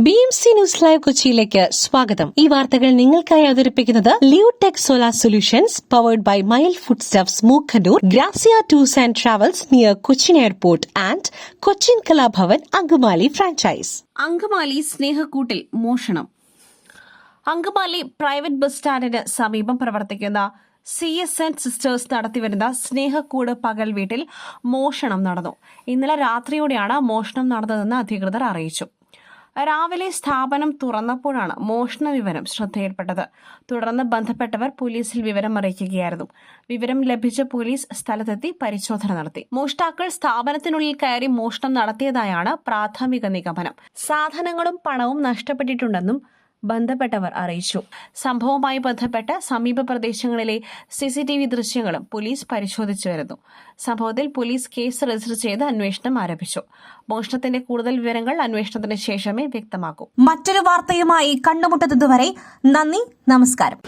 BMC news live കൊച്ചിയിലേക്ക് സ്വാഗതം. ഈ വാർത്തകൾ നിങ്ങൾക്കായി അവതരിപ്പിക്കുന്നത് Leotech solar solutions powered by mile food stuffs Mookkannoor, Grazia tours and travels near Cochin airport and Cochin Kalabhavan Angamaly franchise. Angamaly സ്നേഹക്കൂട്ടിൽ മോഷണം. അങ്കമാലി പ്രൈവറ്റ് ബസ് സ്റ്റാൻഡിന് സമീപം പ്രവർത്തിക്കുന്ന CSN സിസ്റ്റേഴ്സ് നടത്തിവരുന്ന സ്നേഹക്കൂട് പകൽ വീട്ടിൽ മോഷണം നടന്നു. ഇന്നലെ രാത്രിയോടെയാണ് മോഷണം നടന്നതെന്ന് അധികൃതർ അറിയിച്ചു. രാവിലെ സ്ഥാപനം തുറന്നപ്പോഴാണ് മോഷണ വിവരം ശ്രദ്ധയിൽപ്പെട്ടത്. തുടർന്ന് ബന്ധപ്പെട്ടവർ പോലീസിൽ വിവരം അറിയിക്കുകയായിരുന്നു. വിവരം ലഭിച്ച പോലീസ് സ്ഥലത്തെത്തി പരിശോധന നടത്തി. മോഷ്ടാക്കൾ സ്ഥാപനത്തിനുള്ളിൽ കയറി മോഷണം നടത്തിയതായാണ് പ്രാഥമിക നിഗമനം. സാധനങ്ങളും പണവും നഷ്ടപ്പെട്ടിട്ടുണ്ടെന്നും ബന്ധപ്പെട്ടവർ അറിയിച്ചു. സംഭവവുമായി ബന്ധപ്പെട്ട് സമീപ പ്രദേശങ്ങളിലെ CCTV ദൃശ്യങ്ങളും പോലീസ് പരിശോധിച്ചു വരുന്നു. സംഭവത്തിൽ പോലീസ് കേസ് രജിസ്റ്റർ ചെയ്ത് അന്വേഷണം ആരംഭിച്ചു. മോഷണത്തിന്റെ കൂടുതൽ വിവരങ്ങൾ അന്വേഷണത്തിന് ശേഷമേ വ്യക്തമാക്കൂ. മറ്റൊരു വാർത്തയുമായി കണ്ടുമുട്ടുന്നതുവരെ നന്ദി, നമസ്കാരം.